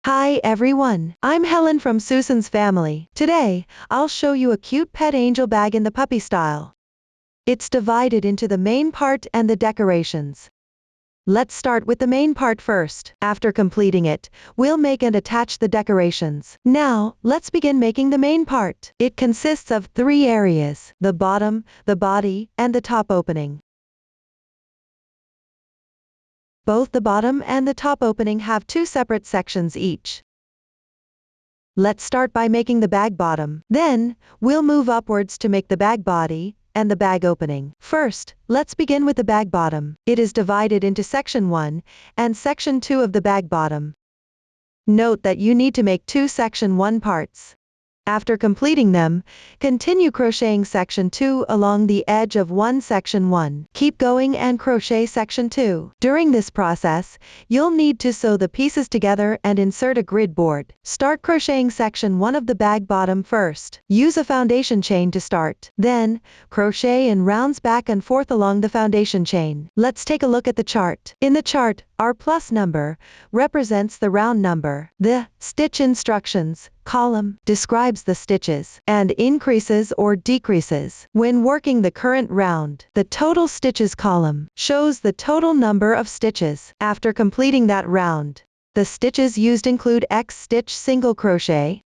Hi everyone, I'm Helen from Susan's family. Today, I'll show you a cute pet angel bag in the puppy style. It's divided into the main part and the decorations. Let's start with the main part first. After completing it, we'll make and attach the decorations. Now, let's begin making the main part. It consists of 3 areas: the bottom, the body, and the top opening. Both the bottom and the top opening have 2 separate sections each. Let's start by making the bag bottom. Then, we'll move upwards to make the bag body and the bag opening. First, let's begin with the bag bottom. It is divided into section 1 and section 2 of the bag bottom. Note that you need to make 2 section 1 parts. After completing them, continue crocheting section 2 along the edge of section 1. Keep going and crochet section 2. During this process, you'll need to sew the pieces together and insert a grid board. Start crocheting section 1 of the bag bottom first. Use a foundation chain to start. Then, crochet in rounds back and forth along the foundation chain. Let's take a look at the chart. In the chart, our plus number represents the round number. The stitch instructions column describes the stitches and increases or decreases. When working the current round, the total stitches column shows the total number of stitches. After completing that round, the stitches used include X stitch single crochet,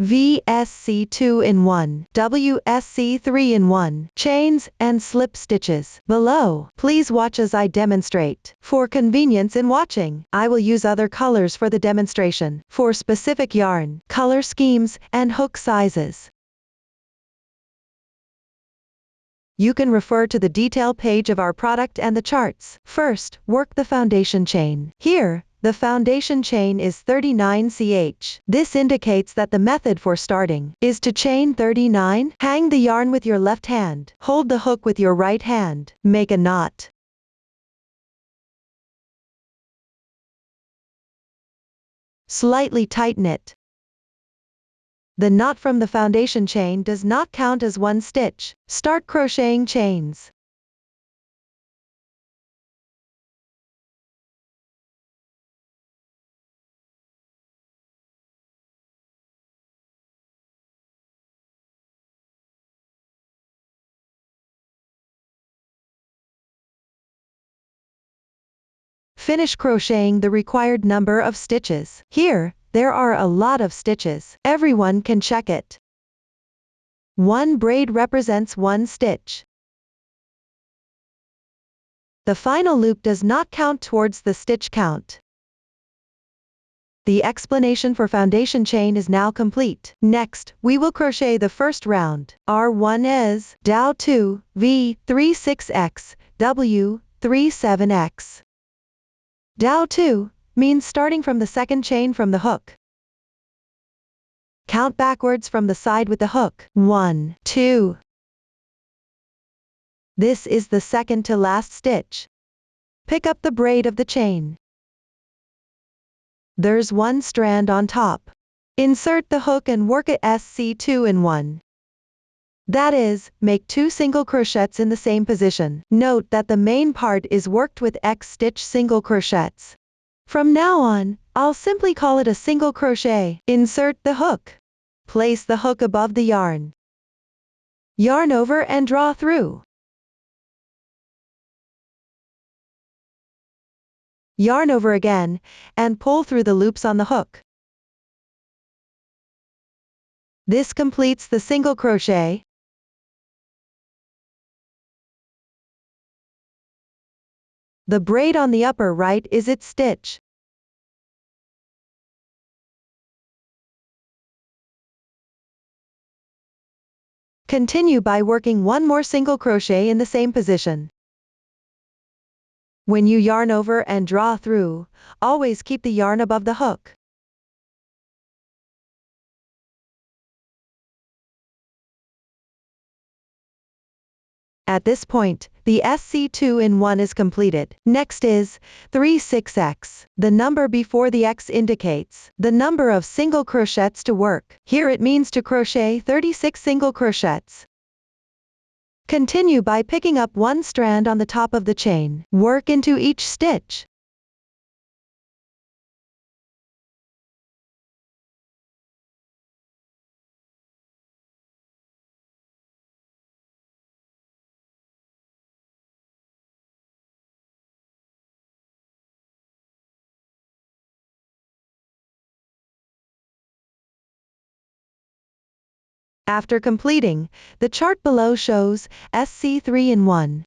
VSC 2-in-1, WSC 3-in-1, chains, and slip stitches. Below, please watch as I demonstrate. For convenience in watching, I will use other colors for the demonstration, for specific yarn, color schemes, and hook sizes. You can refer to the detail page of our product and the charts. First, work the foundation chain. Here, the foundation chain is 39 ch. This indicates that the method for starting is to chain 39. Hang the yarn with your left hand. Hold the hook with your right hand. Make a knot. Slightly tighten it. The knot from the foundation chain does not count as one stitch. Start crocheting chains. Finish crocheting the required number of stitches. Here, there are a lot of stitches. Everyone can check it. 1 braid represents 1 stitch. The final loop does not count towards the stitch count. The explanation for foundation chain is now complete. Next, we will crochet the first round. R1 is DOW2, V36X, W37X. DOW2 means starting from the second chain from the hook. Count backwards from the side with the hook. 1, 2. This is the second to last stitch. Pick up the braid of the chain. There's 1 strand on top. Insert the hook and work it SC 2-in-1. That is, make 2 single crochets in the same position. Note that the main part is worked with X stitch single crochets. From now on, I'll simply call it a single crochet. Insert the hook. Place the hook above the yarn. Yarn over and draw through. Yarn over again, and pull through the loops on the hook. This completes the single crochet. The braid on the upper right is its stitch. Continue by working 1 more single crochet in the same position. When you yarn over and draw through, always keep the yarn above the hook. At this point, the SC 2-in-1 is completed. Next is 36X. The number before the X indicates the number of single crochets to work. Here it means to crochet 36 single crochets. Continue by picking up 1 strand on the top of the chain. Work into each stitch. After completing, the chart below shows SC 3 in 1.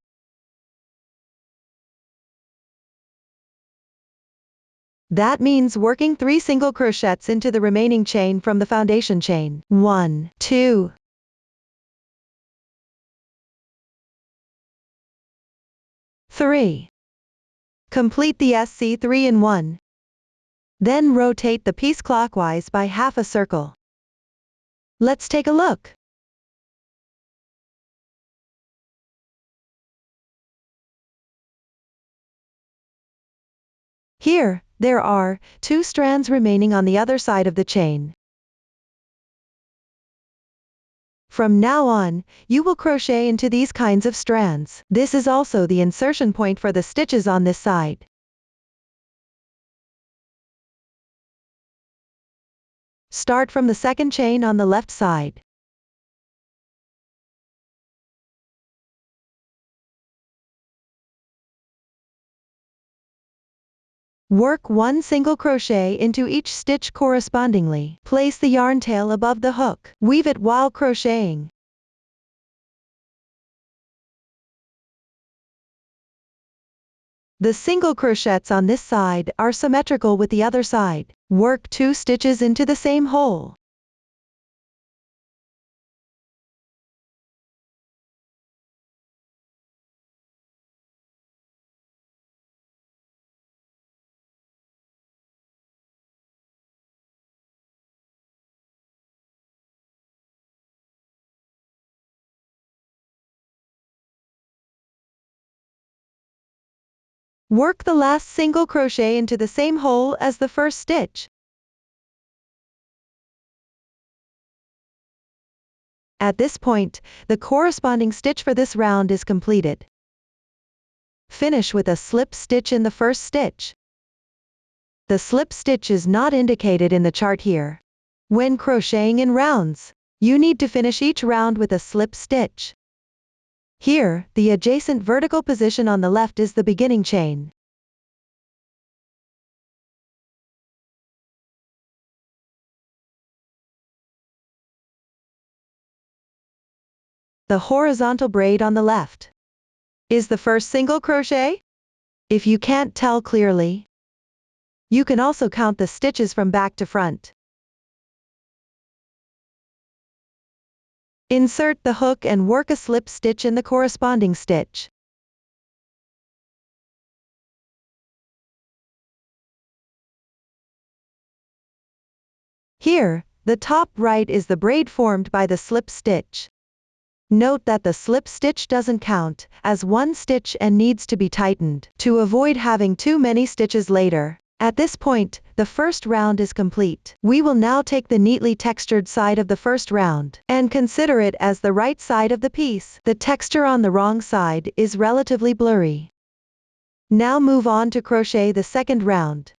That means working 3 single crochets into the remaining chain from the foundation chain. 1, 2, 3. Complete the SC 3 in 1. Then rotate the piece clockwise by half a circle. Let's take a look. Here, there are 2 strands remaining on the other side of the chain. From now on, you will crochet into these kinds of strands. This is also the insertion point for the stitches on this side. Start from the second chain on the left side. Work 1 single crochet into each stitch correspondingly. Place the yarn tail above the hook. Weave it while crocheting. The single crochets on this side are symmetrical with the other side. Work 2 stitches into the same hole. Work the last single crochet into the same hole as the first stitch. At this point, the corresponding stitch for this round is completed. Finish with a slip stitch in the first stitch. The slip stitch is not indicated in the chart here. When crocheting in rounds, you need to finish each round with a slip stitch. Here, the adjacent vertical position on the left is the beginning chain. The horizontal braid on the left is the first single crochet. If you can't tell clearly, you can also count the stitches from back to front. Insert the hook and work a slip stitch in the corresponding stitch. Here, the top right is the braid formed by the slip stitch. Note that the slip stitch doesn't count as one stitch and needs to be tightened to avoid having too many stitches later. At this point, the first round is complete. We will now take the neatly textured side of the first round and consider it as the right side of the piece. The texture on the wrong side is relatively blurry. Now move on to crochet the second round.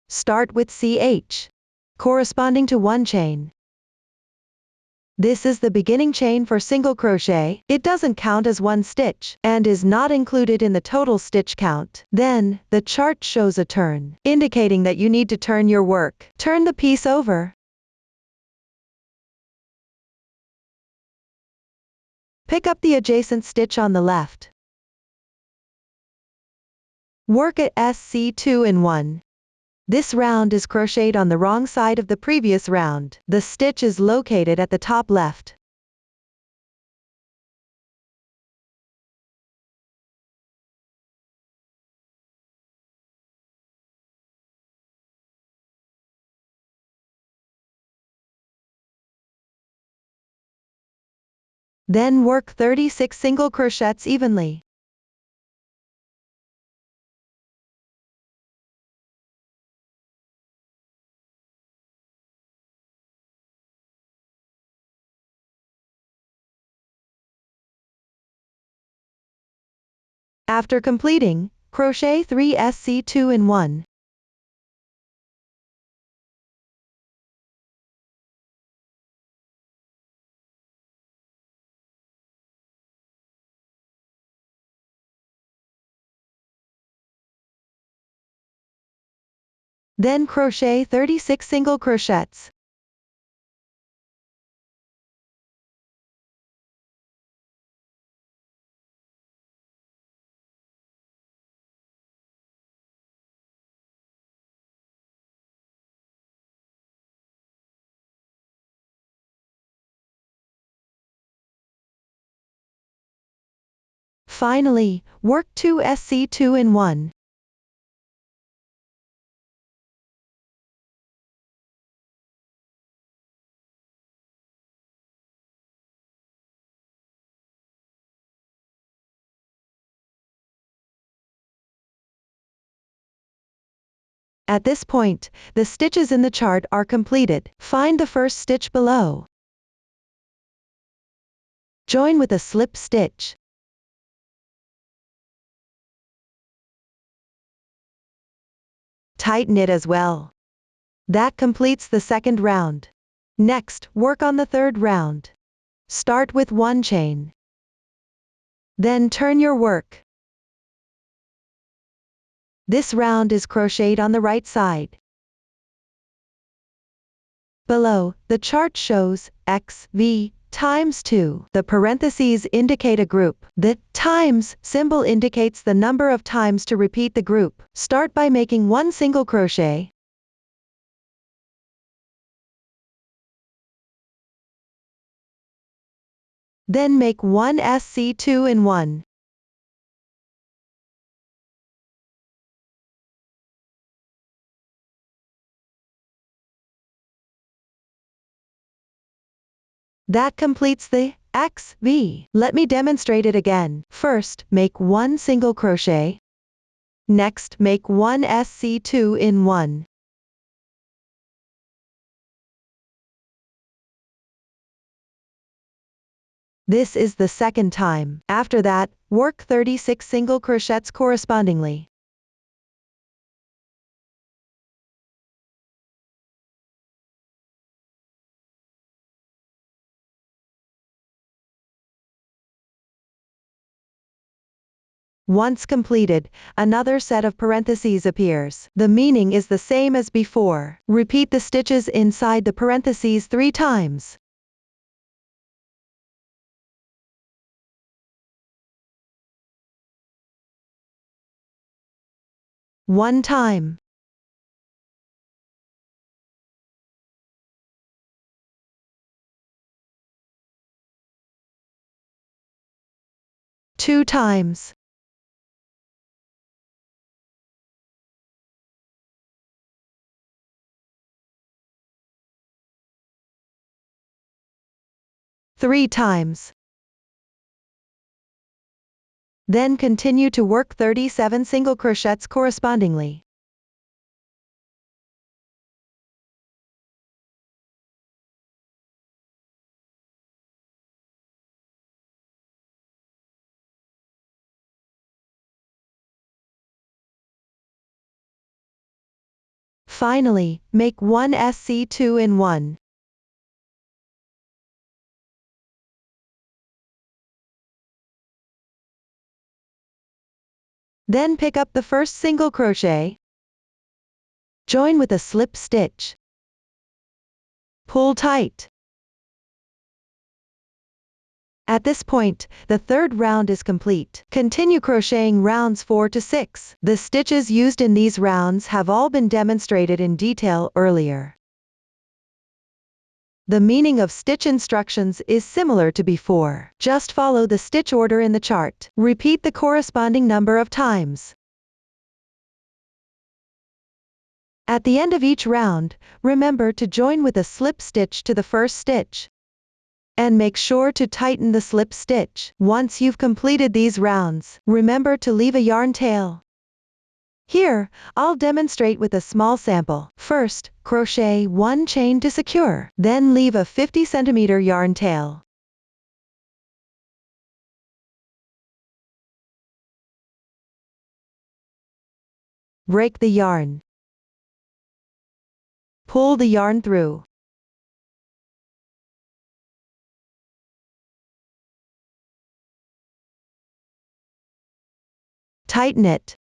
Start with CH, corresponding to 1 chain. This is the beginning chain for single crochet. It doesn't count as 1 stitch and is not included in the total stitch count. Then, the chart shows a turn, indicating that you need to turn your work. Turn the piece over. Pick up the adjacent stitch on the left. Work at SC 2 in 1. This round is crocheted on the wrong side of the previous round. The stitch is located at the top left. Then work 36 single crochets evenly. After completing, crochet 3 SC 2 in 1. Then crochet 36 single crochets. Finally, work 2 SC2 in 1. At this point, the stitches in the chart are completed. Find the first stitch below. Join with a slip stitch. Tighten it as well. That completes the second round. Next, work on the third round. Start with 1 chain. Then turn your work. This round is crocheted on the right side. Below, the chart shows X, V, times 2. The parentheses indicate a group. The times symbol indicates the number of times to repeat the group. Start by making 1 single crochet. Then make 1 SC2 in 1. That completes the X, V. Let me demonstrate it again. First, make 1 single crochet. Next, make 1 SC2 in 1. This is the second time. After that, work 36 single crochets correspondingly. Once completed, another set of parentheses appears. The meaning is the same as before. Repeat the stitches inside the parentheses 3 times. One time. Two times. Three times. Then continue to work 37 single crochets correspondingly. Finally, make 1 SC2 in 1. Then pick up the first single crochet. Join with a slip stitch. Pull tight. At this point, the third round is complete. Continue crocheting rounds 4 to 6. The stitches used in these rounds have all been demonstrated in detail earlier. The meaning of stitch instructions is similar to before. Just follow the stitch order in the chart. Repeat the corresponding number of times. At the end of each round, remember to join with a slip stitch to the first stitch. And make sure to tighten the slip stitch. Once you've completed these rounds, remember to leave a yarn tail. Here, I'll demonstrate with a small sample. First, crochet 1 chain to secure, then leave a 50 cm yarn tail. Break the yarn. Pull the yarn through. Tighten it.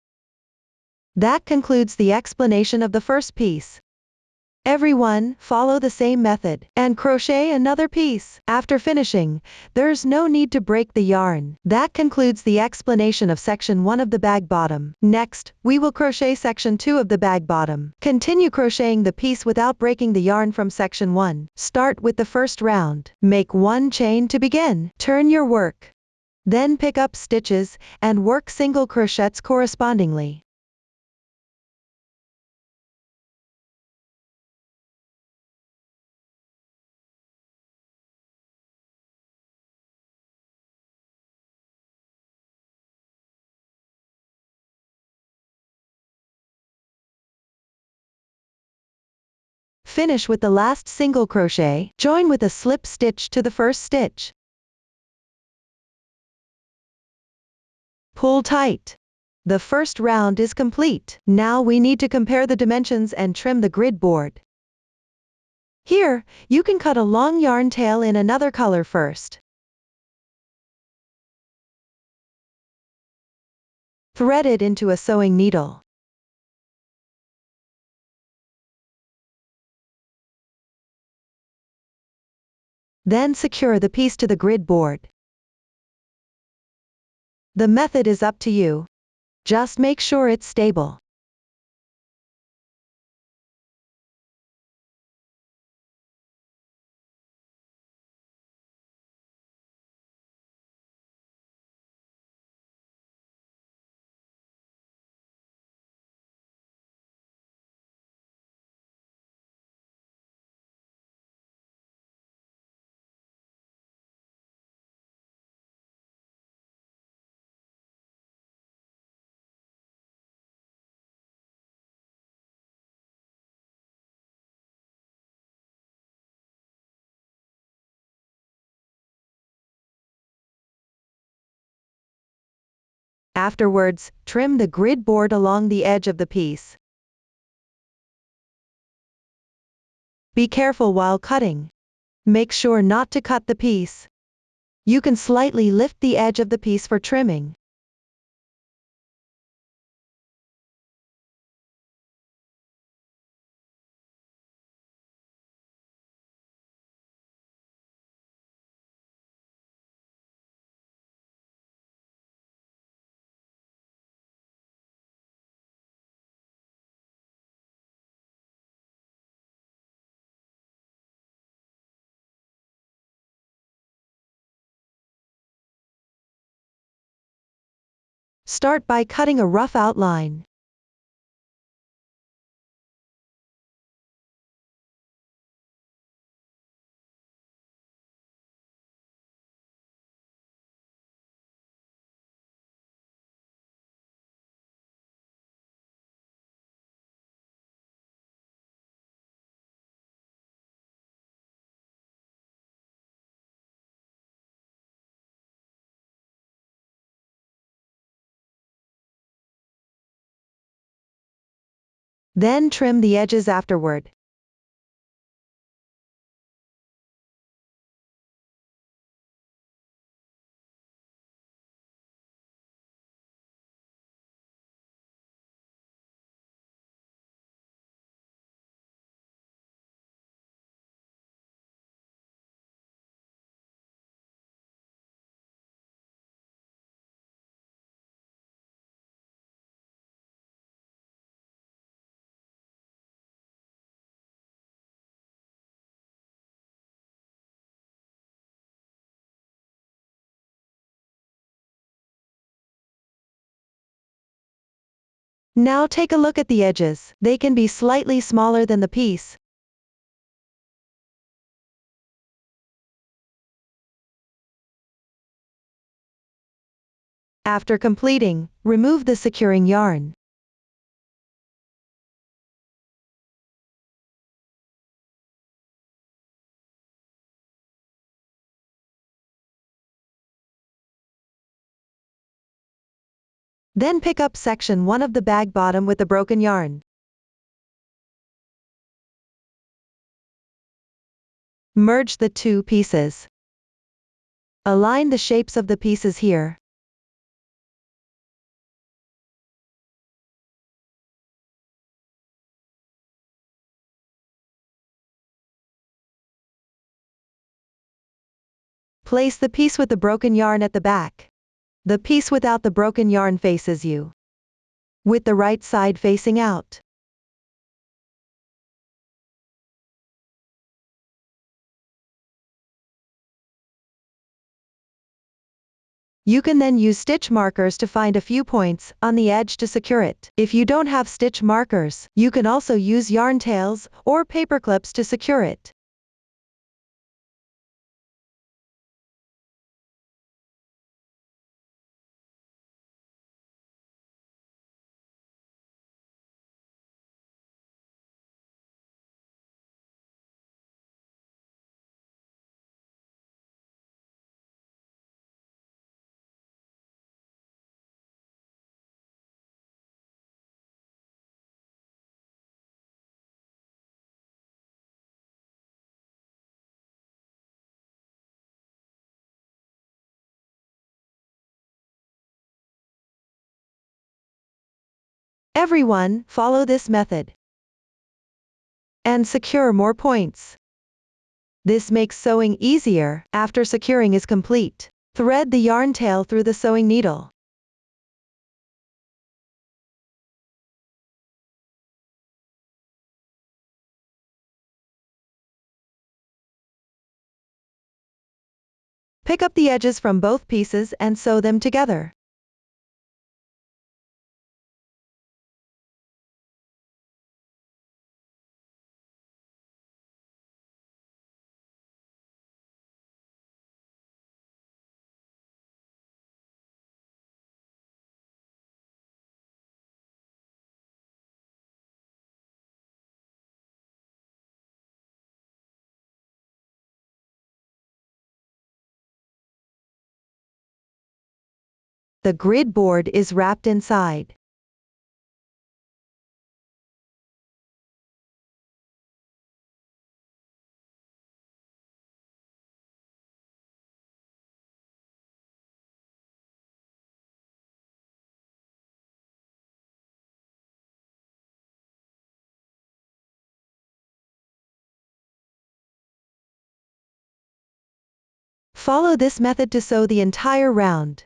That concludes the explanation of the first piece. Everyone, follow the same method, and crochet another piece. After finishing, there's no need to break the yarn. That concludes the explanation of section 1 of the bag bottom. Next, we will crochet section 2 of the bag bottom. Continue crocheting the piece without breaking the yarn from section 1. Start with the first round. Make 1 chain to begin. Turn your work. Then pick up stitches, and work single crochets correspondingly. Finish with the last single crochet, join with a slip stitch to the first stitch. Pull tight. The first round is complete. Now we need to compare the dimensions and trim the grid board. Here, you can cut a long yarn tail in another color first. Thread it into a sewing needle. Then secure the piece to the grid board. The method is up to you. Just make sure it's stable. Afterwards, trim the grid board along the edge of the piece. Be careful while cutting. Make sure not to cut the piece. You can slightly lift the edge of the piece for trimming. Start by cutting a rough outline. Then trim the edges afterward. Now take a look at the edges. They can be slightly smaller than the piece. After completing, remove the securing yarn. Then pick up section 1 of the bag bottom with the broken yarn. Merge the two pieces. Align the shapes of the pieces here. Place the piece with the broken yarn at the back. The piece without the broken yarn faces you, with the right side facing out. You can then use stitch markers to find a few points on the edge to secure it. If you don't have stitch markers, you can also use yarn tails or paper clips to secure it. Everyone, follow this method and secure more points. This makes sewing easier after securing is complete. Thread the yarn tail through the sewing needle. Pick up the edges from both pieces and sew them together. The grid board is wrapped inside. Follow this method to sew the entire round.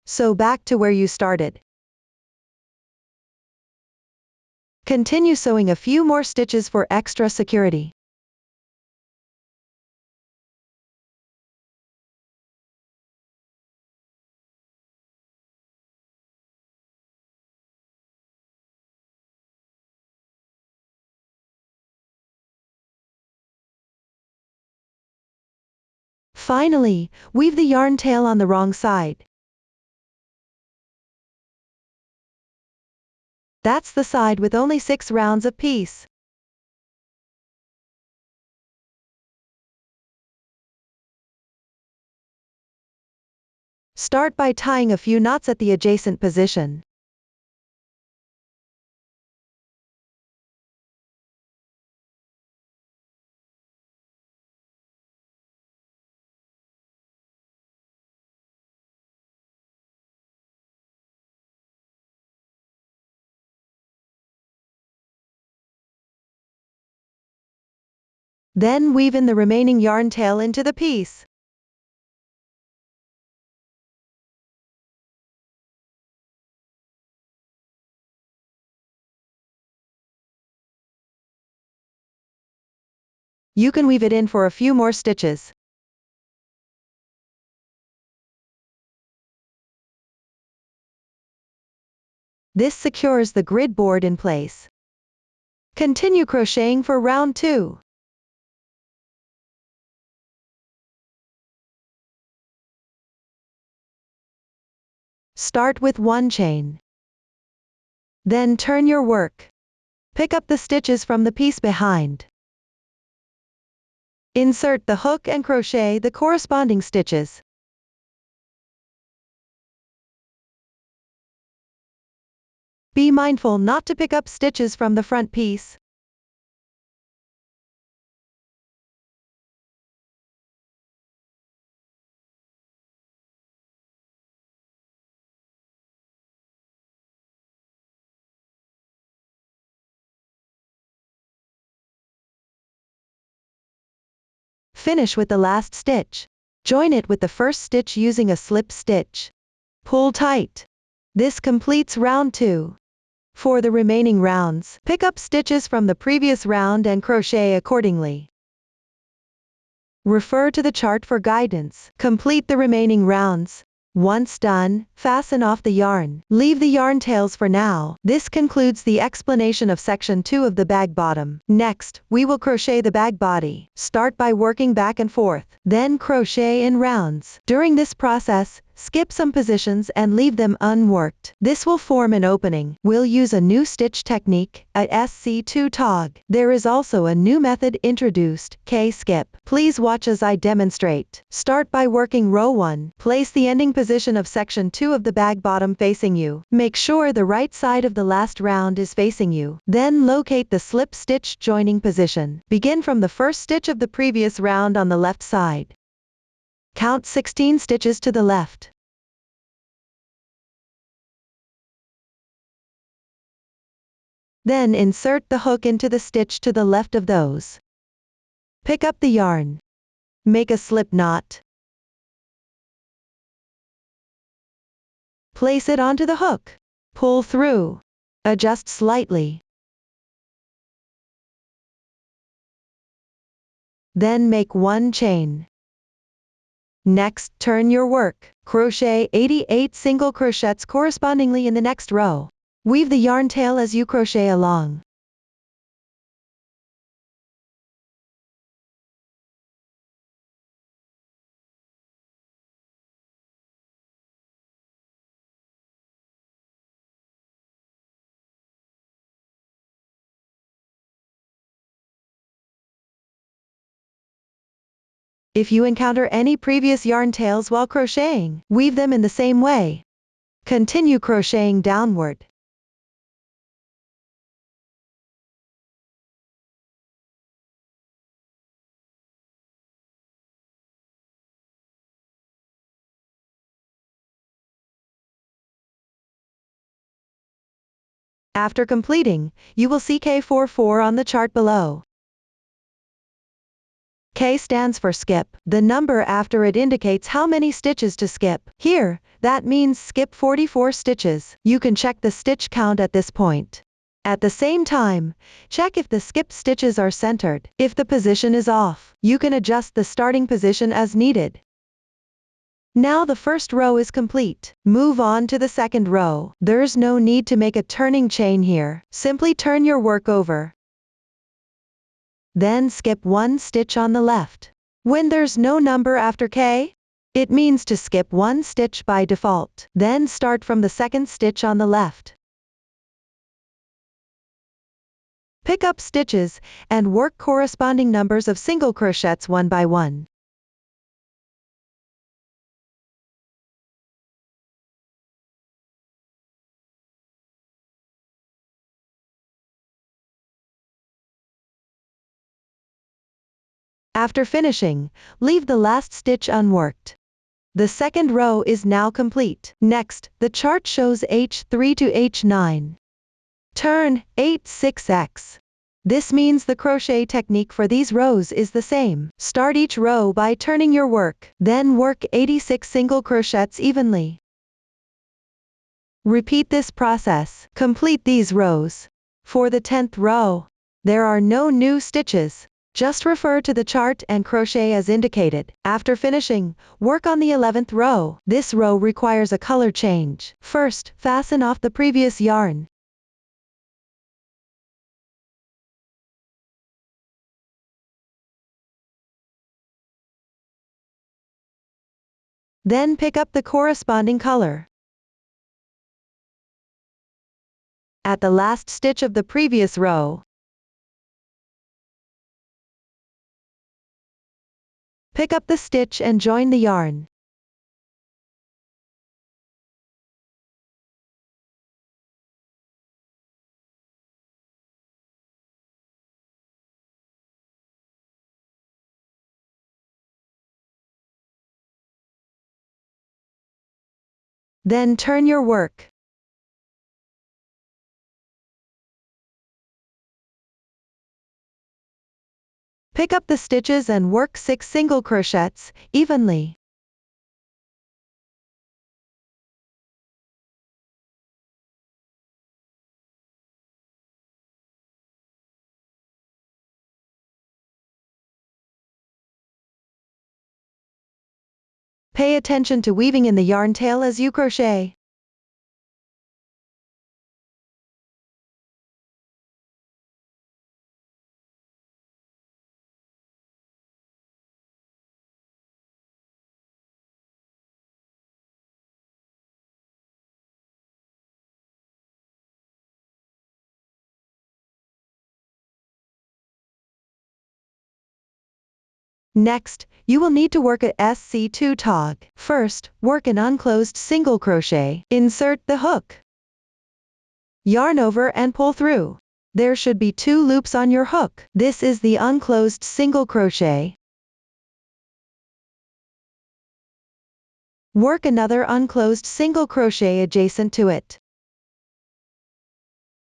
Sew back to where you started. Continue sewing a few more stitches for extra security. Finally, weave the yarn tail on the wrong side. That's the side with only 6 rounds of piece. Start by tying a few knots at the adjacent position. Then weave in the remaining yarn tail into the piece. You can weave it in for a few more stitches. This secures the grid board in place. Continue crocheting for round 2. Start with 1 chain. Then turn your work. Pick up the stitches from the piece behind. Insert the hook and crochet the corresponding stitches. Be mindful not to pick up stitches from the front piece. Finish with the last stitch. Join it with the first stitch using a slip stitch. Pull tight. This completes round 2. For the remaining rounds, pick up stitches from the previous round and crochet accordingly. Refer to the chart for guidance. Complete the remaining rounds. Once done, fasten off the yarn. Leave the yarn tails for now. This concludes the explanation of section 2 of the bag bottom. Next, we will crochet the bag body. Start by working back and forth, then crochet in rounds. During this process, skip some positions and leave them unworked. This will form an opening. We'll use a new stitch technique, a SC2 tog. There is also a new method introduced, K-skip. Please watch as I demonstrate. Start by working row 1. Place the ending position of section 2 of the bag bottom facing you. Make sure the right side of the last round is facing you. Then locate the slip stitch joining position. Begin from the first stitch of the previous round on the left side. Count 16 stitches to the left. Then insert the hook into the stitch to the left of those. Pick up the yarn. Make a slip knot. Place it onto the hook. Pull through. Adjust slightly. Then make 1 chain. Next, turn your work. Crochet 88 single crochets correspondingly in the next row. Weave the yarn tail as you crochet along. If you encounter any previous yarn tails while crocheting, weave them in the same way. Continue crocheting downward. After completing, you will see K44 on the chart below. K stands for skip. The number after it indicates how many stitches to skip. Here, that means skip 44 stitches. You can check the stitch count at this point. At the same time, check if the skipped stitches are centered. If the position is off, you can adjust the starting position as needed. Now the first row is complete. Move on to the second row. There's no need to make a turning chain here. Simply turn your work over. Then skip 1 stitch on the left. When there's no number after K, it means to skip 1 stitch by default. Then start from the second stitch on the left. Pick up stitches and work corresponding numbers of single crochets one by one. After finishing, leave the last stitch unworked. The second row is now complete. Next, the chart shows H3 to H9. Turn 86X. This means the crochet technique for these rows is the same. Start each row by turning your work, then work 86 single crochets evenly. Repeat this process. Complete these rows. For the 10th row, there are no new stitches. Just refer to the chart and crochet as indicated. After finishing, work on the 11th row. This row requires a color change. First, fasten off the previous yarn. Then pick up the corresponding color. At the last stitch of the previous row, pick up the stitch and join the yarn. Then turn your work. Pick up the stitches and work 6 single crochets evenly. Pay attention to weaving in the yarn tail as you crochet. Next, you will need to work a SC2 tog. First, work an unclosed single crochet. Insert the hook. Yarn over and pull through. There should be 2 loops on your hook. This is the unclosed single crochet. Work another unclosed single crochet adjacent to it.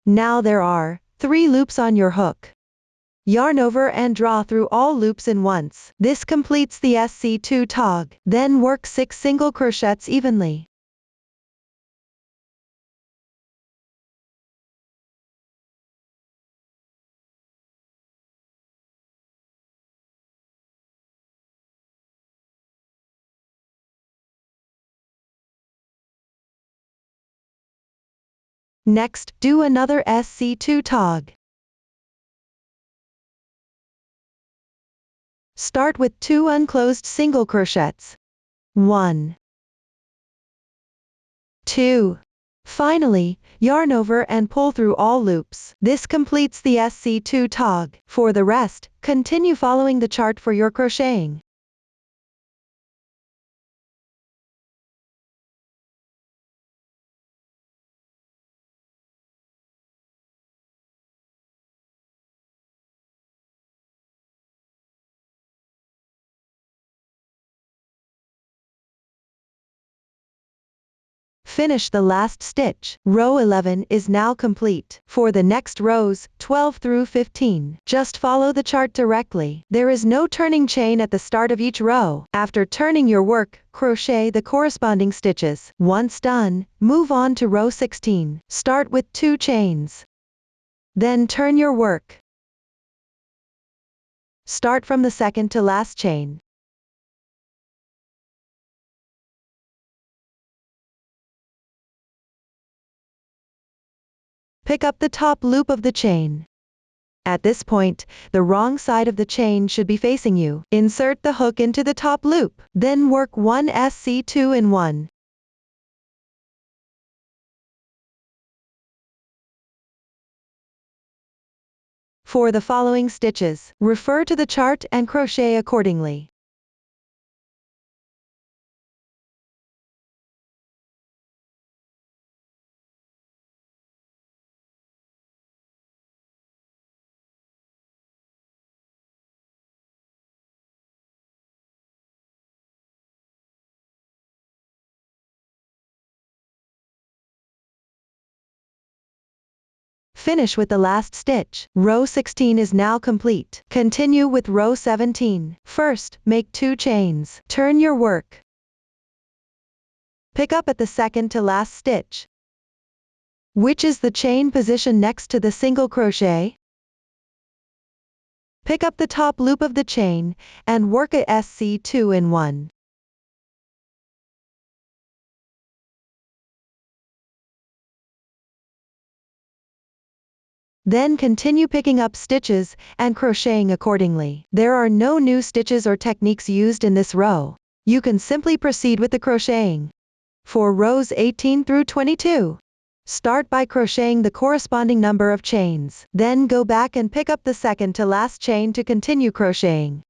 Now there are 3 loops on your hook. Yarn over and draw through all loops in once. This completes the SC2 tog. Then work 6 single crochets evenly. Next, do another SC2 tog. Start with 2 unclosed single crochets. 1, 2. Finally, yarn over and pull through all loops. This completes the SC2 tog. For the rest, continue following the chart for your crocheting. Finish the last stitch. Row 11 is now complete. For the next rows, 12 through 15, just follow the chart directly. There is no turning chain at the start of each row. After turning your work, crochet the corresponding stitches. Once done, move on to row 16. Start with 2 chains. Then turn your work. Start from the second to last chain. Pick up the top loop of the chain. At this point, the wrong side of the chain should be facing you. Insert the hook into the top loop. Then work 1 SC2 in 1. For the following stitches, refer to the chart and crochet accordingly. Finish with the last stitch. Row 16 is now complete. Continue with row 17. First, make 2 chains. Turn your work. Pick up at the second to last stitch, which is the chain position next to the single crochet. Pick up the top loop of the chain, and work a SC2 in 1. Then continue picking up stitches and crocheting accordingly. There are no new stitches or techniques used in this row. You can simply proceed with the crocheting. For rows 18 through 22, start by crocheting the corresponding number of chains. Then go back and pick up the second to last chain to continue crocheting.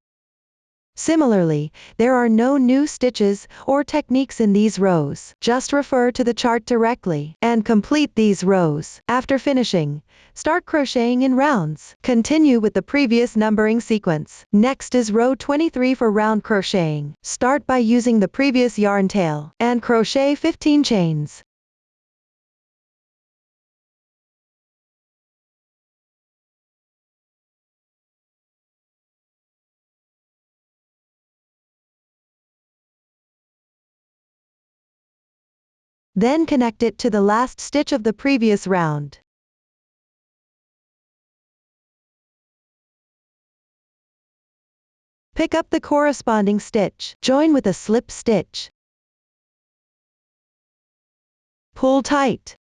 Similarly, there are no new stitches or techniques in these rows. Just refer to the chart directly and complete these rows. After finishing, start crocheting in rounds. Continue with the previous numbering sequence. Next is row 23 for round crocheting. Start by using the previous yarn tail and crochet 15 chains. Then connect it to the last stitch of the previous round. Pick up the corresponding stitch. Join with a slip stitch. Pull tight.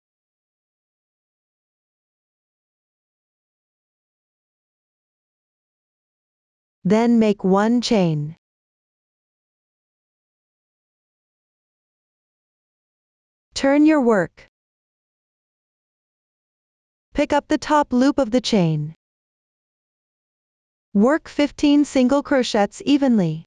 Then make 1 chain. Turn your work. Pick up the top loop of the chain. Work 15 single crochets evenly.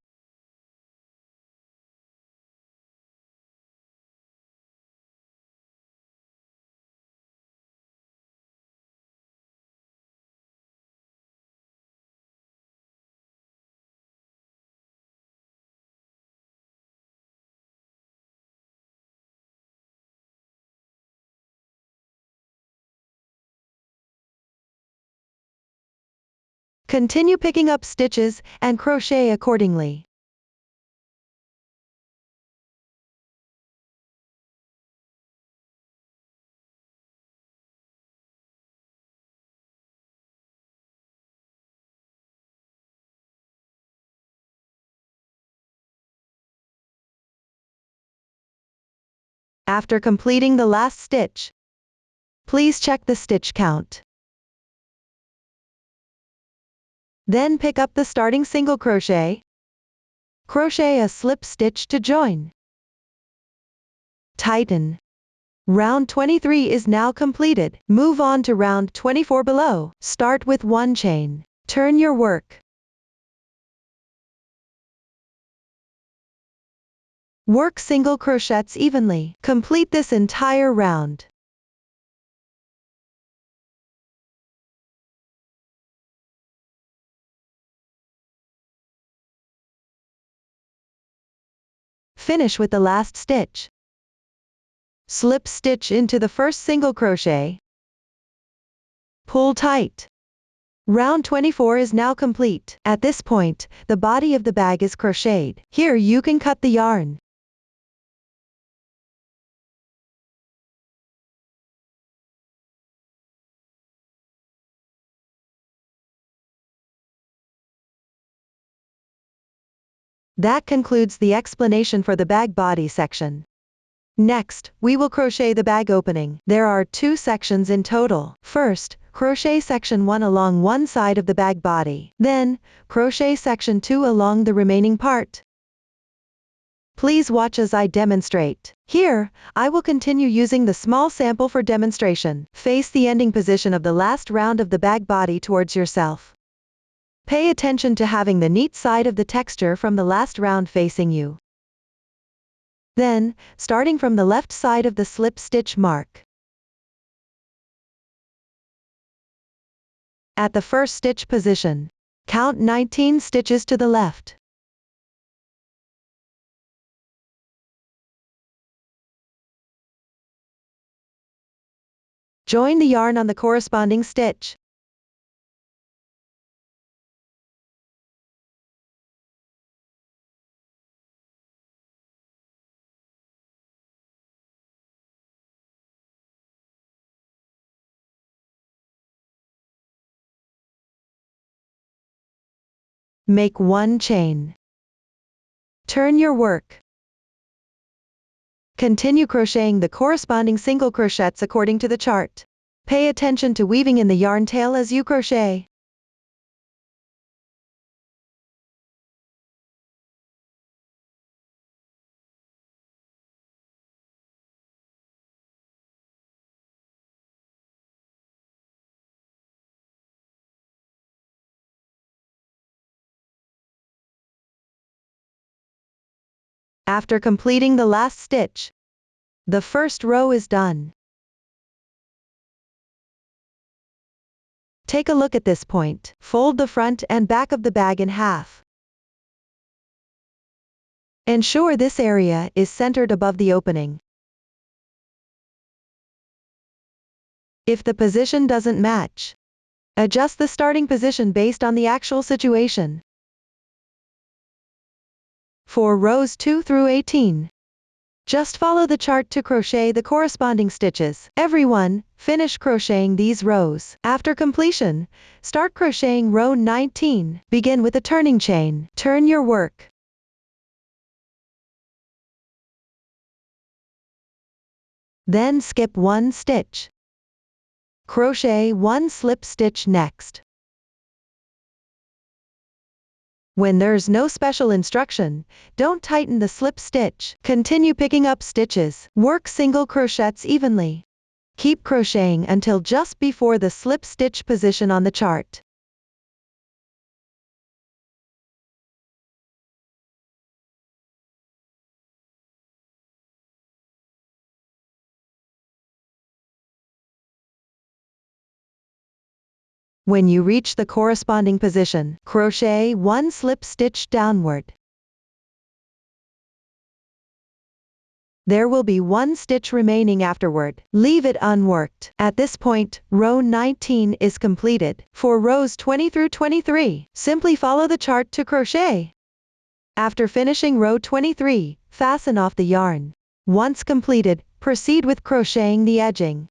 Continue picking up stitches and crochet accordingly. After completing the last stitch, please check the stitch count. Then pick up the starting single crochet. Crochet a slip stitch to join. Tighten. Round 23 is now completed. Move on to round 24 below. Start with 1 chain. Turn your work. Work single crochets evenly. Complete this entire round. Finish with the last stitch. Slip stitch into the first single crochet. Pull tight. Round 24 is now complete. At this point, the body of the bag is crocheted. Here you can cut the yarn. That concludes the explanation for the bag body section. Next, we will crochet the bag opening. There are 2 sections in total. First, crochet section 1 along one side of the bag body. Then, crochet section 2 along the remaining part. Please watch as I demonstrate. Here, I will continue using the small sample for demonstration. Face the ending position of the last round of the bag body towards yourself. Pay attention to having the neat side of the texture from the last round facing you. Then, starting from the left side of the slip stitch mark. At the first stitch position, count 19 stitches to the left. Join the yarn on the corresponding stitch. Make 1 chain. Turn your work. Continue crocheting the corresponding single crochets according to the chart. Pay attention to weaving in the yarn tail as you crochet. After completing the last stitch, the first row is done. Take a look at this point. Fold the front and back of the bag in half. Ensure this area is centered above the opening. If the position doesn't match, adjust the starting position based on the actual situation. For rows 2 through 18, Just follow the chart to crochet the corresponding stitches. Everyone, finish crocheting these rows. After completion, start crocheting row 19. Begin with a turning chain. Turn your work. Then skip one stitch. Crochet one slip stitch next. When there's no special instruction, don't tighten the slip stitch. Continue picking up stitches. Work single crochets evenly. Keep crocheting until just before the slip stitch position on the chart. When you reach the corresponding position, crochet one slip stitch downward. There will be one stitch remaining afterward. Leave it unworked. At this point, row 19 is completed. For rows 20 through 23, simply follow the chart to crochet. After finishing row 23, fasten off the yarn. Once completed, proceed with crocheting the edging.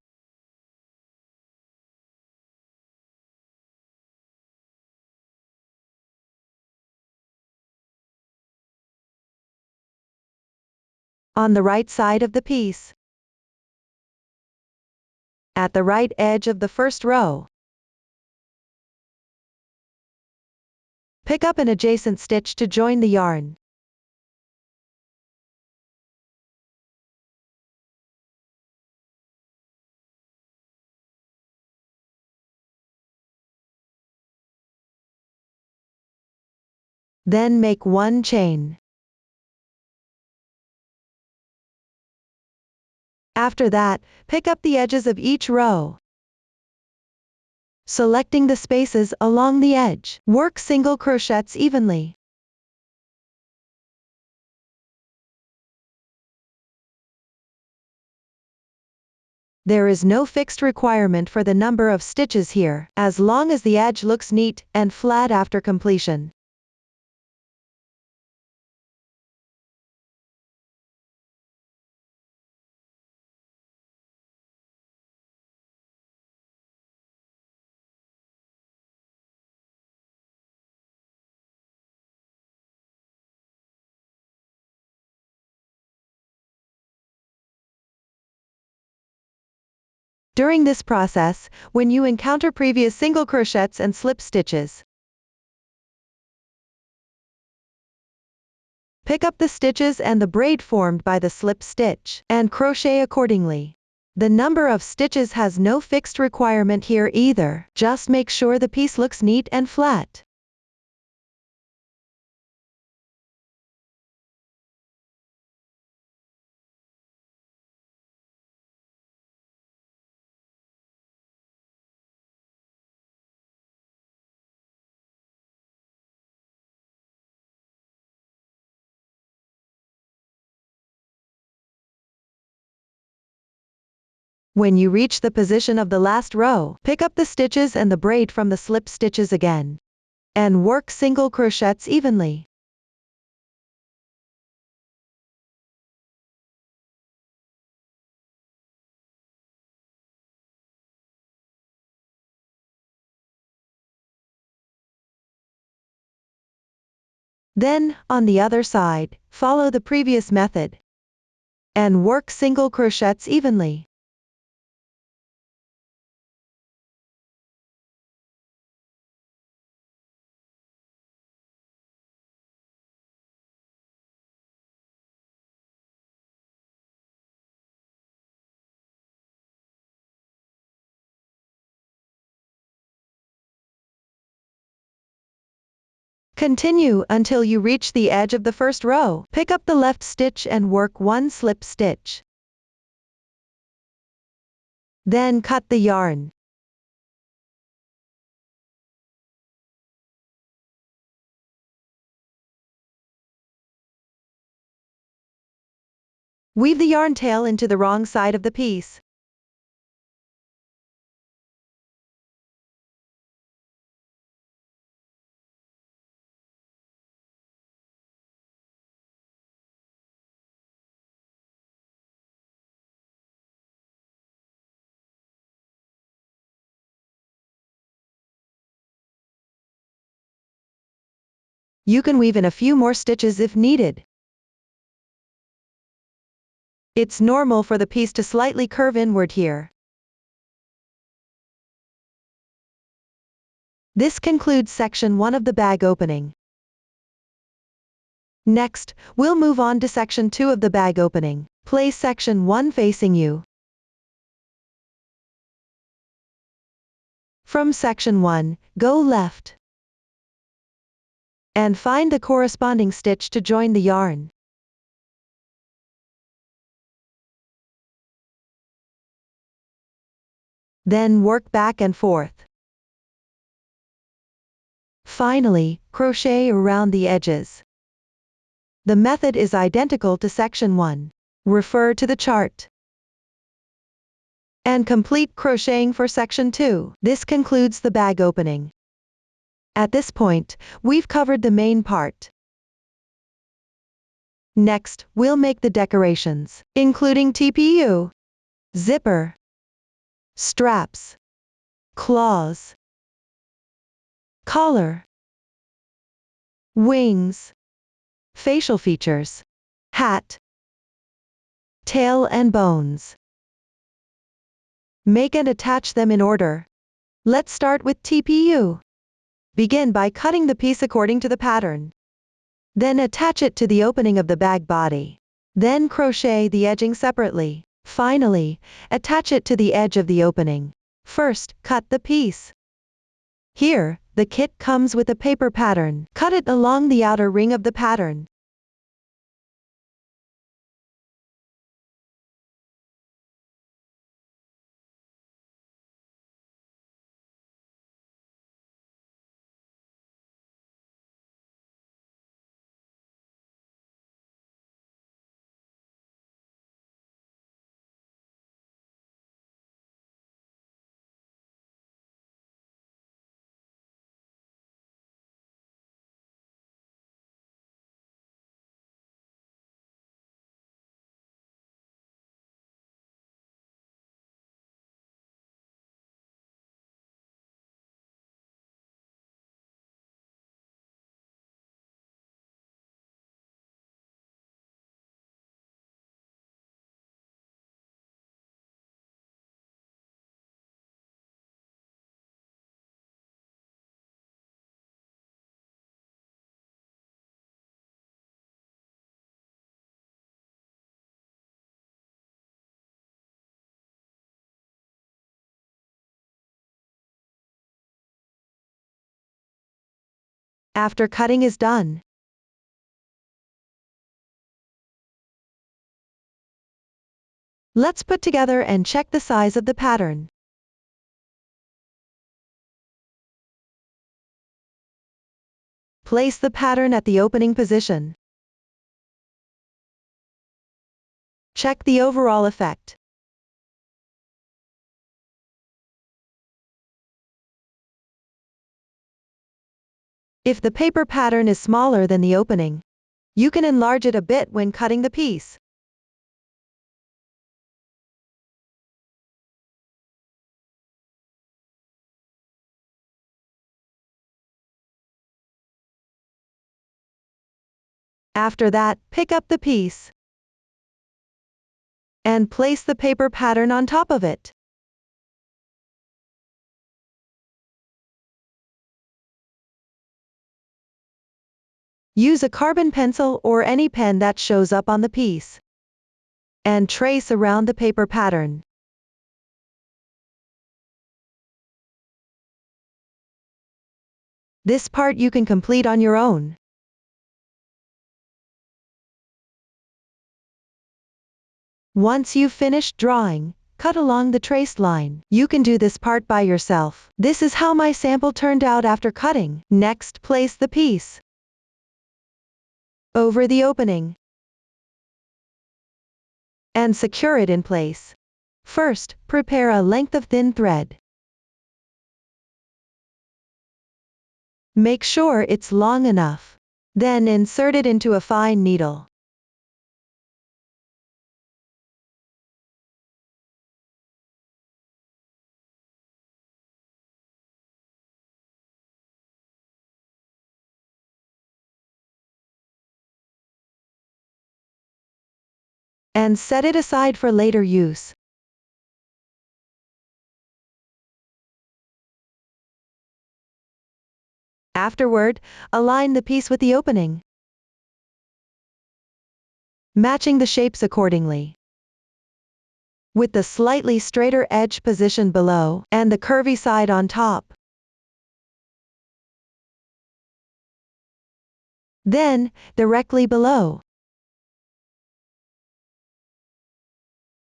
On the right side of the piece, at the right edge of the first row, pick up an adjacent stitch to join the yarn. Then make one chain. After that, pick up the edges of each row, selecting the spaces along the edge. Work single crochets evenly. There is no fixed requirement for the number of stitches here, as long as the edge looks neat and flat after completion. During this process, when you encounter previous single crochets and slip stitches, pick up the stitches and the braid formed by the slip stitch, and crochet accordingly. The number of stitches has no fixed requirement here either, just make sure the piece looks neat and flat. When you reach the position of the last row, pick up the stitches and the braid from the slip stitches again, and work single crochets evenly. Then, on the other side, follow the previous method, and work single crochets evenly. Continue until you reach the edge of the first row. Pick up the left stitch and work one slip stitch. Then cut the yarn. Weave the yarn tail into the wrong side of the piece. You can weave in a few more stitches if needed. It's normal for the piece to slightly curve inward here. This concludes section 1 of the bag opening. Next, we'll move on to section 2 of the bag opening. Place section 1 facing you. From section 1, go left. And find the corresponding stitch to join the yarn. Then work back and forth. Finally, crochet around the edges. The method is identical to section 1. Refer to the chart. And complete crocheting for section 2. This concludes the bag opening. At this point, we've covered the main part. Next, we'll make the decorations, including TPU, zipper, straps, claws, collar, wings, facial features, hat, tail and bones. Make and attach them in order. Let's start with TPU. Begin by cutting the piece according to the pattern. Then attach it to the opening of the bag body. Then crochet the edging separately. Finally, attach it to the edge of the opening. First, cut the piece. Here, the kit comes with a paper pattern. Cut it along the outer ring of the pattern. After cutting is done, let's put together and check the size of the pattern. Place the pattern at the opening position. Check the overall effect. If the paper pattern is smaller than the opening, you can enlarge it a bit when cutting the piece. After that, pick up the piece and place the paper pattern on top of it. Use a carbon pencil or any pen that shows up on the piece and trace around the paper pattern. This part you can complete on your own. Once you've finished drawing, cut along the traced line. You can do this part by yourself. This is how my sample turned out after cutting. Next, place the piece over the opening and secure it in place. First, prepare a length of thin thread. Make sure it's long enough. Then insert it into a fine needle. and set it aside for later use. Afterward, align the piece with the opening, matching the shapes accordingly, with the slightly straighter edge positioned below and the curvy side on top. Then, directly below,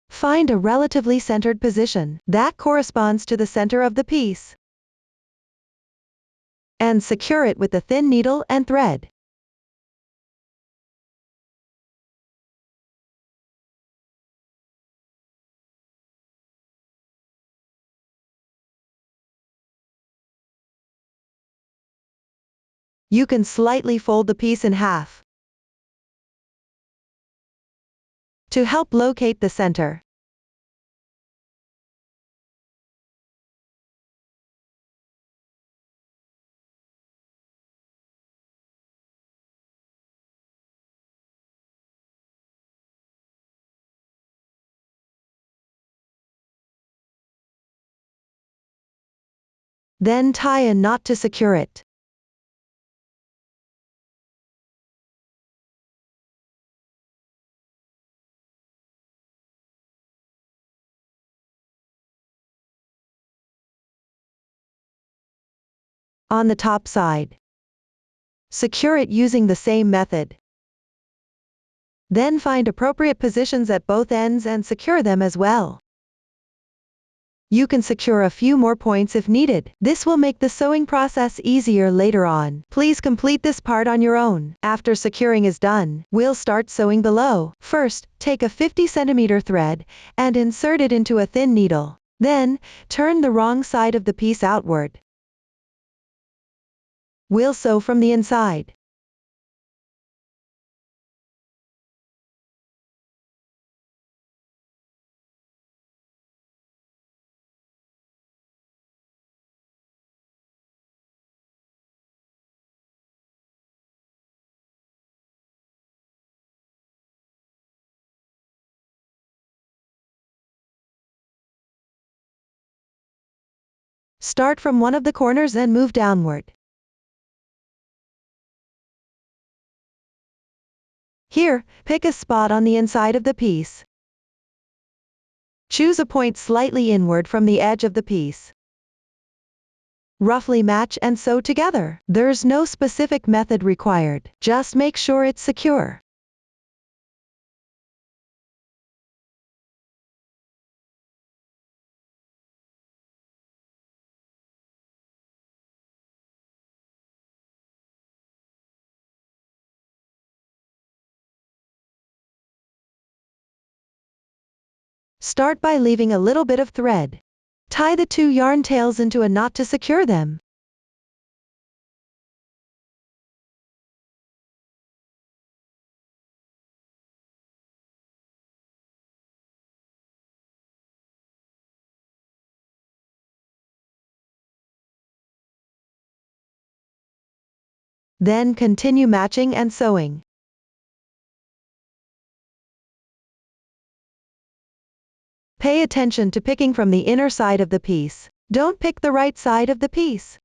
find a relatively centered position that corresponds to the center of the piece, and secure it with a thin needle and thread. You can slightly fold the piece in half to help locate the center. Then tie a knot to secure it. On the top side, secure it using the same method. Then find appropriate positions at both ends and secure them as well. You can secure a few more points if needed. This will make the sewing process easier later on. Please complete this part on your own. After securing is done, we'll start sewing below. First, take a 50cm thread and insert it into a thin needle. Then, turn the wrong side of the piece outward. We'll sew from the inside. Start from one of the corners and move downward. Here, pick a spot on the inside of the piece. Choose a point slightly inward from the edge of the piece. Roughly match and sew together. There's no specific method required. Just make sure it's secure. Start by leaving a little bit of thread. Tie the two yarn tails into a knot to secure them. Then continue matching and sewing. Pay attention to picking from the inner side of the piece. Don't pick the right side of the piece.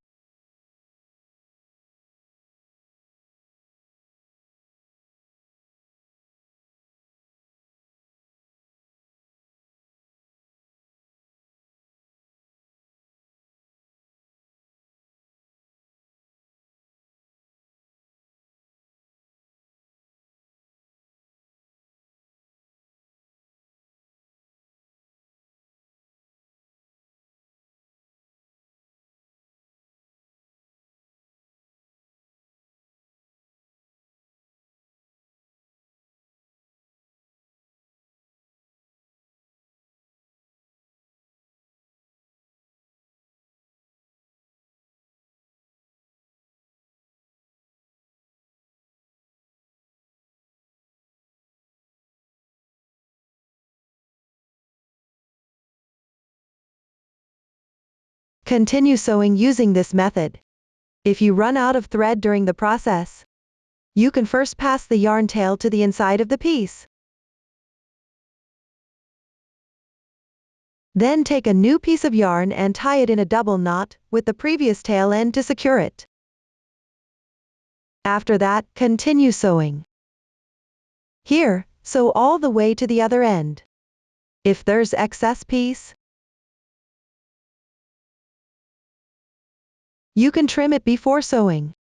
Continue sewing using this method. If you run out of thread during the process, you can first pass the yarn tail to the inside of the piece. Then take a new piece of yarn and tie it in a double knot with the previous tail end to secure it. After that, continue sewing. Here, sew all the way to the other end. If there's excess piece, you can trim it before sewing.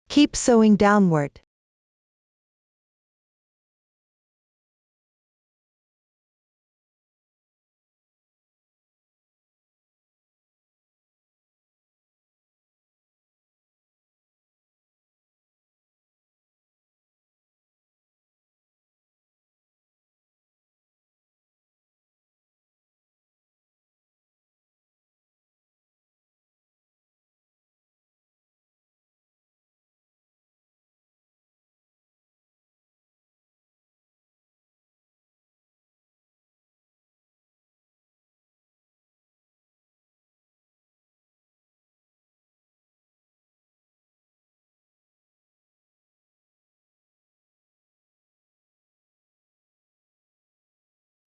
Keep sewing downward.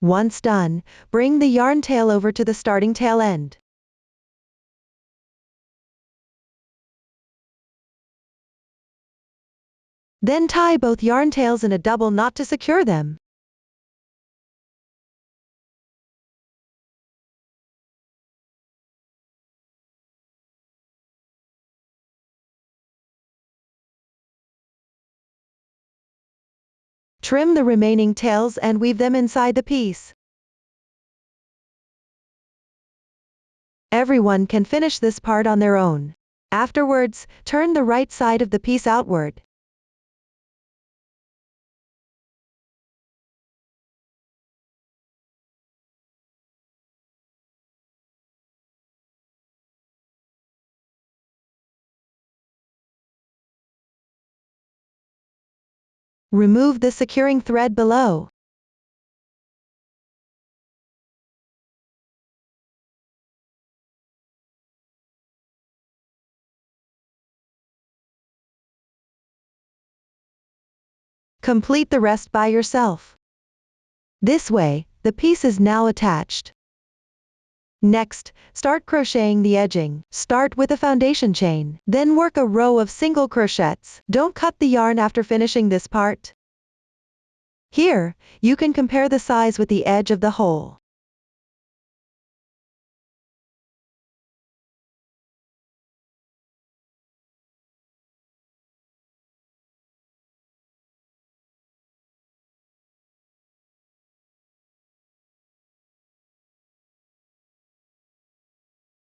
Once done, bring the yarn tail over to the starting tail end. Then tie both yarn tails in a double knot to secure them. Trim the remaining tails and weave them inside the piece. Everyone can finish this part on their own. Afterwards, turn the right side of the piece outward. Remove the securing thread below. Complete the rest by yourself. This way, the piece is now attached. Next, start crocheting the edging. Start with a foundation chain, then work a row of single crochets. Don't cut the yarn after finishing this part. Here, you can compare the size with the edge of the hole.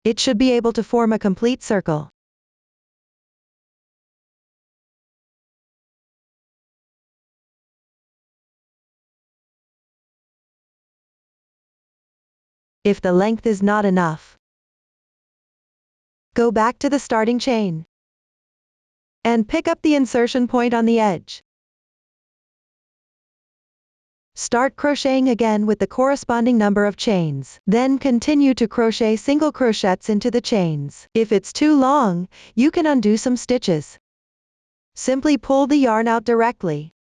It should be able to form a complete circle. If the length is not enough, go back to the starting chain and pick up the insertion point on the edge. Start crocheting again with the corresponding number of chains. Then continue to crochet single crochets into the chains. If it's too long, you can undo some stitches. Simply pull the yarn out directly.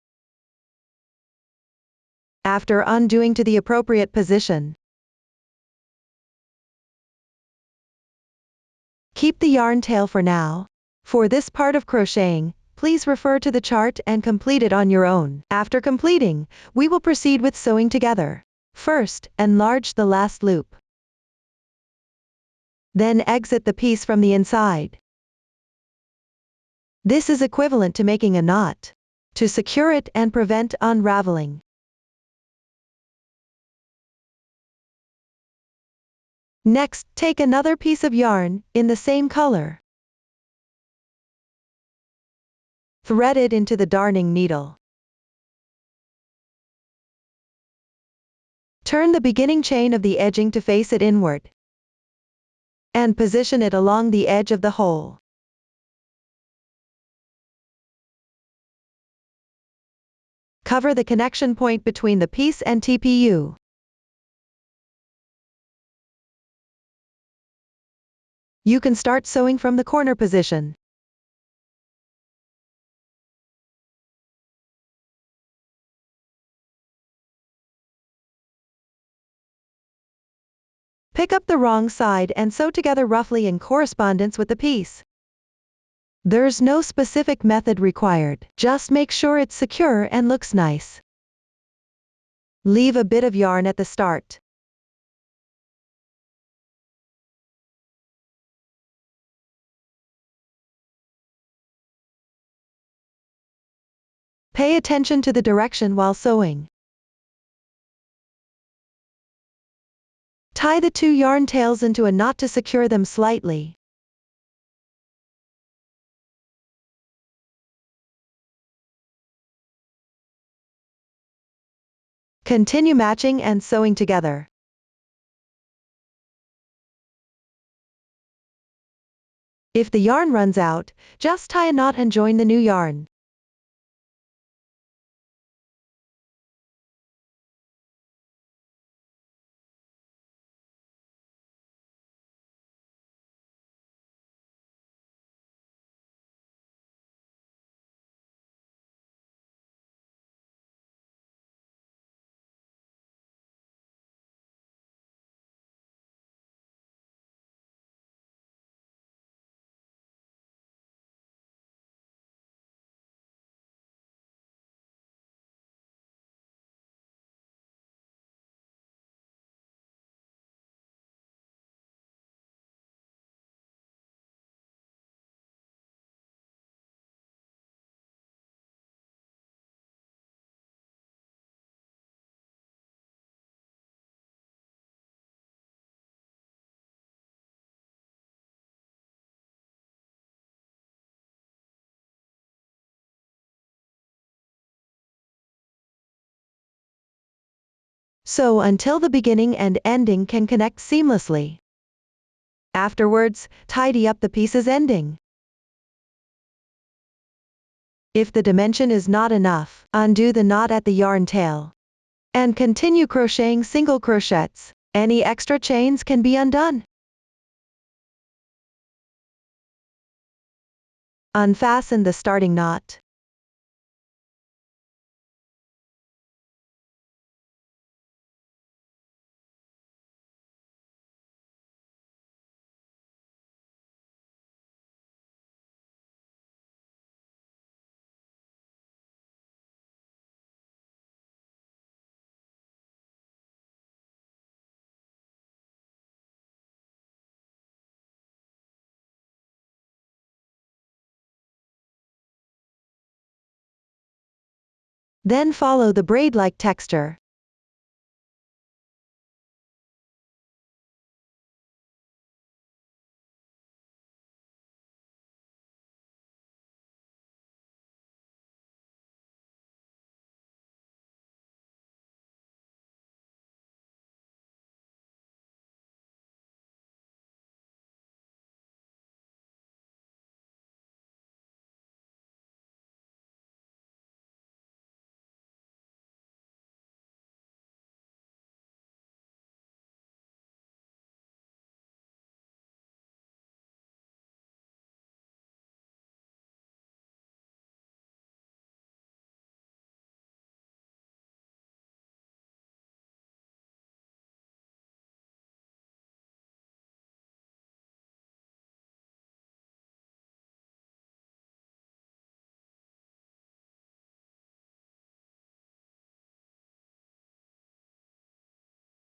After undoing to the appropriate position, keep the yarn tail for now. For this part of crocheting, please refer to the chart and complete it on your own. After completing, we will proceed with sewing together. First, enlarge the last loop. Then exit the piece from the inside. This is equivalent to making a knot. To secure it and prevent unraveling, next, take another piece of yarn, in the same color. Thread it into the darning needle. Turn the beginning chain of the edging to face it inward. And position it along the edge of the hole. Cover the connection point between the piece and TPU. You can start sewing from the corner position. Pick up the wrong side and sew together roughly in correspondence with the piece. There's no specific method required, just make sure it's secure and looks nice. Leave a bit of yarn at the start. Pay attention to the direction while sewing. Tie the 2 yarn tails into a knot to secure them slightly. Continue matching and sewing together. If the yarn runs out, just tie a knot and join the new yarn. Sew until the beginning and ending can connect seamlessly. Afterwards, tidy up the piece's ending. If the dimension is not enough, undo the knot at the yarn tail. And continue crocheting single crochets. Any extra chains can be undone. Unfasten the starting knot. Then follow the braid-like texture.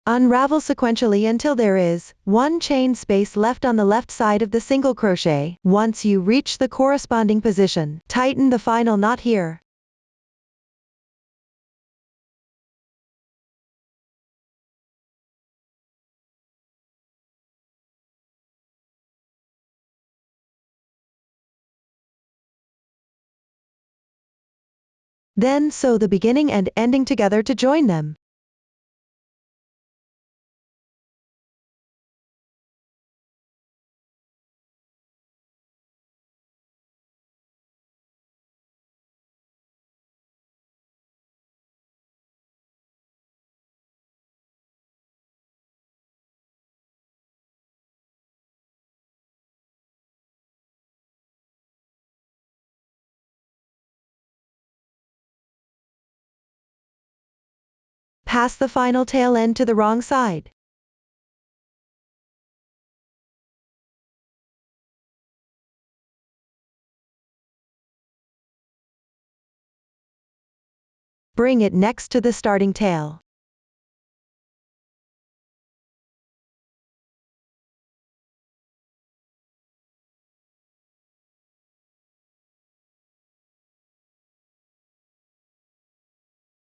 Unravel sequentially until there is 1 chain space left on the left side of the single crochet. Once you reach the corresponding position, tighten the final knot here. Then sew the beginning and ending together to join them. pass the final tail end to the wrong side. Bring it next to the starting tail.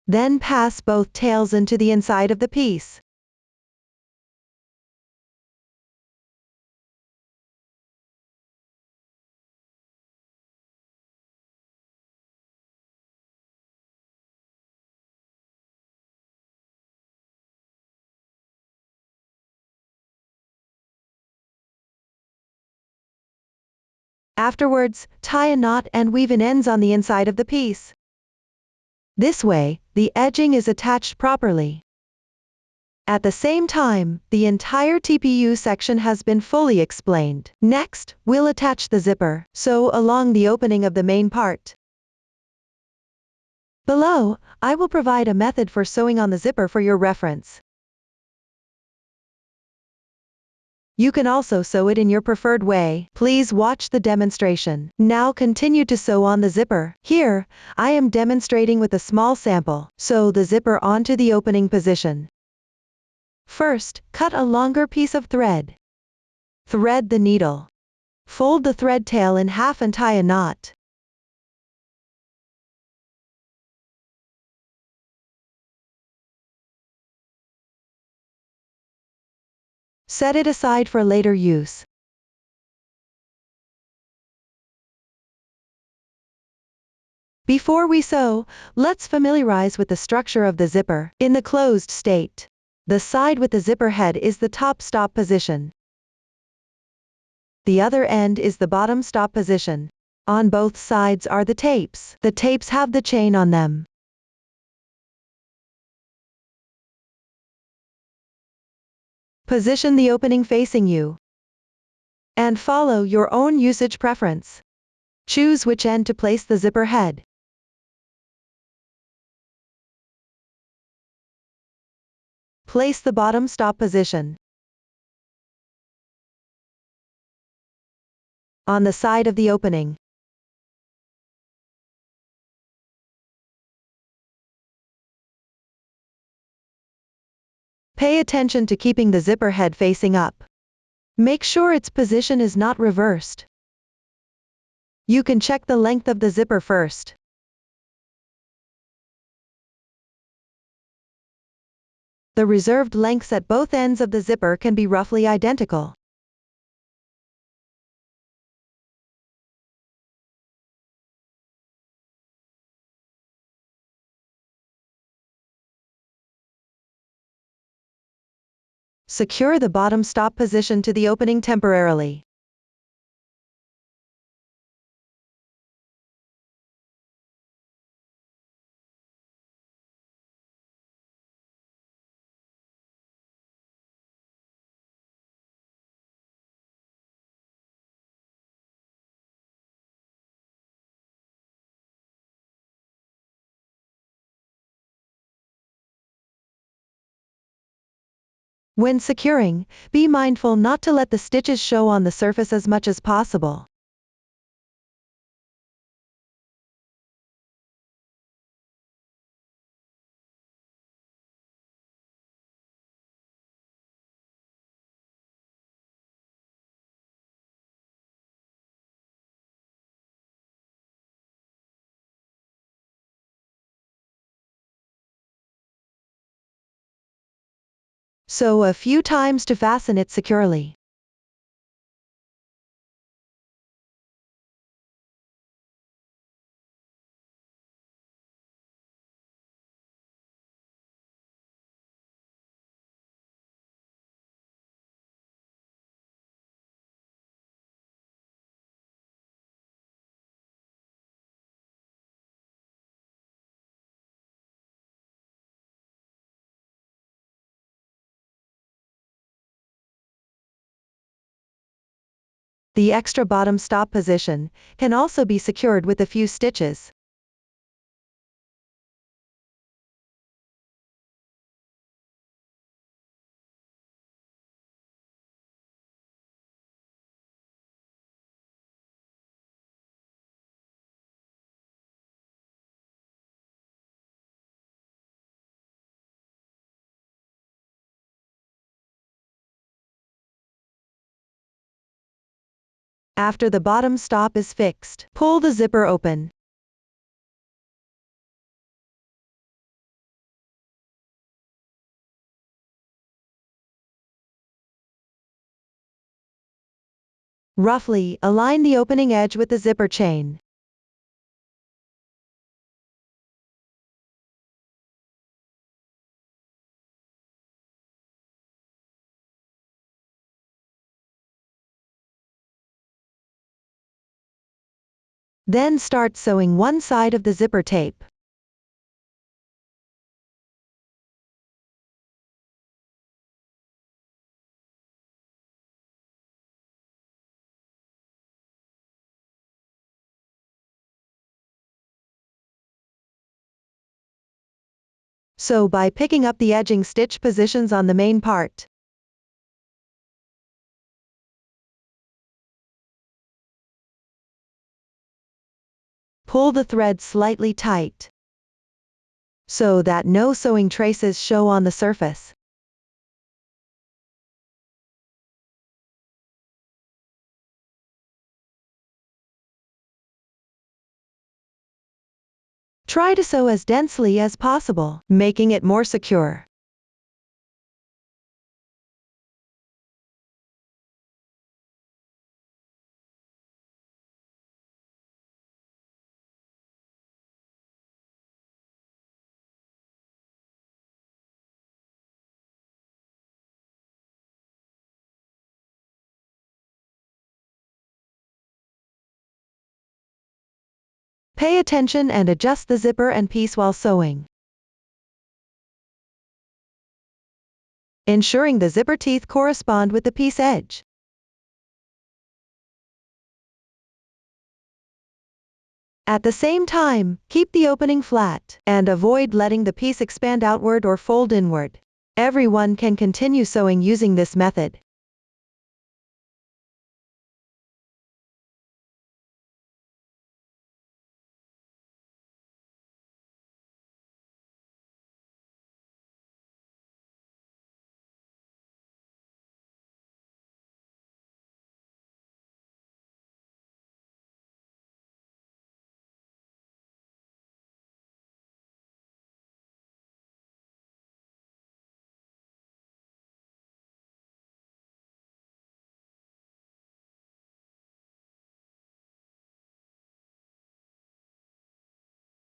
Then pass both tails into the inside of the piece. Afterwards, tie a knot and weave in ends on the inside of the piece. This way, the edging is attached properly. At the same time, the entire TPU section has been fully explained. Next, we'll attach the zipper, sew along the opening of the main part. Below, I will provide a method for sewing on the zipper for your reference. You can also sew it in your preferred way. Please watch the demonstration. Now continue to sew on the zipper. Here, I am demonstrating with a small sample. Sew the zipper onto the opening position. First, cut a longer piece of thread. Thread the needle. Fold the thread tail in half and tie a knot. Set it aside for later use. Before we sew, let's familiarize with the structure of the zipper. In the closed state, the side with the zipper head is the top stop position. The other end is the bottom stop position. On both sides are the tapes. The tapes have the chain on them. Position the opening facing you. And follow your own usage preference. Choose which end to place the zipper head. Place the bottom stop position on the side of the opening. Pay attention to keeping the zipper head facing up. Make sure its position is not reversed. You can check the length of the zipper first. The reserved lengths at both ends of the zipper can be roughly identical. Secure the bottom stop position to the opening temporarily. When securing, be mindful not to let the stitches show on the surface as much as possible. Sew a few times to fasten it securely. The extra bottom stop position can also be secured with a few stitches. After the bottom stop is fixed, pull the zipper open. Roughly align the opening edge with the zipper chain. Then start sewing one side of the zipper tape. Sew by picking up the edging stitch positions on the main part. Pull the thread slightly tight, so that no sewing traces show on the surface. Try to sew as densely as possible, making it more secure. Pay attention and adjust the zipper and piece while sewing, ensuring the zipper teeth correspond with the piece edge. At the same time, keep the opening flat, and avoid letting the piece expand outward or fold inward. Everyone can continue sewing using this method.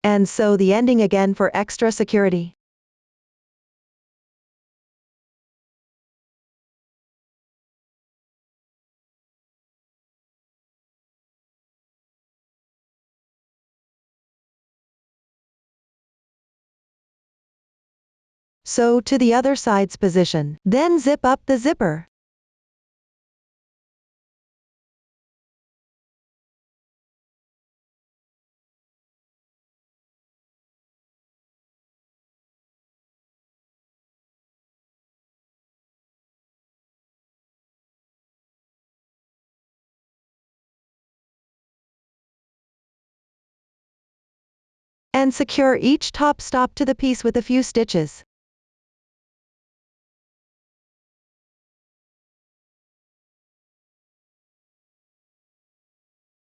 And sew the ending again for extra security. Sew to the other side's position, then zip up the zipper. And secure each top stop to the piece with a few stitches.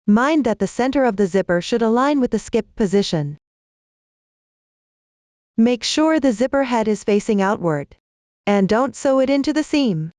Mind that the center of the zipper should align with the skip position. Make sure the zipper head is facing outward. And don't sew it into the seam.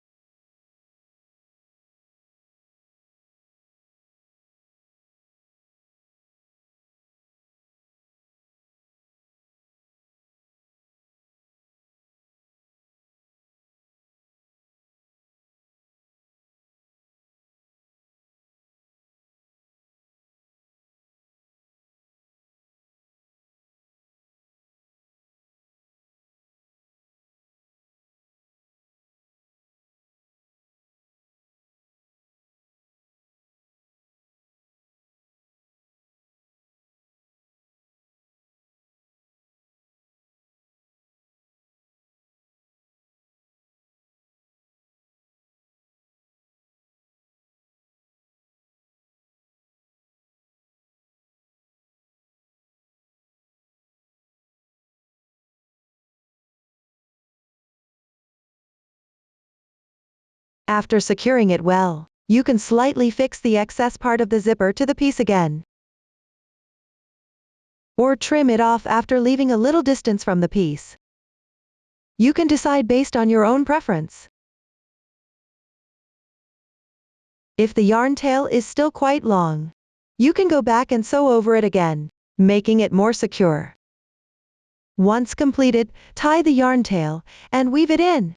After securing it well, You can slightly fix the excess part of the zipper to the piece again, or trim it off after leaving a little distance from the piece. You can decide based on your own preference. If the yarn tail is still quite long, you can go back and sew over it again, making it more secure. Once completed, tie the yarn tail and weave it in.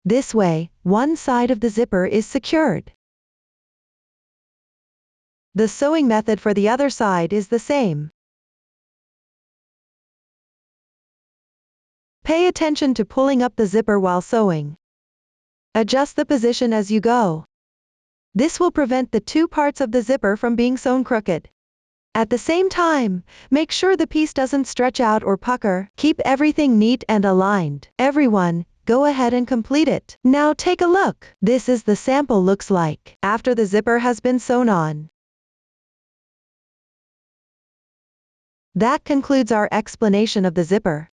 This way, one side of the zipper is secured. The sewing method for the other side is the same. Pay attention to pulling up the zipper while sewing. Adjust the position as you go. This will prevent the two parts of the zipper from being sewn crooked. At the same time, make sure the piece doesn't stretch out or pucker. Keep everything neat and aligned. Everyone, go ahead and complete it. Now take a look. This is the sample looks like after the zipper has been sewn on. That concludes our explanation of the zipper.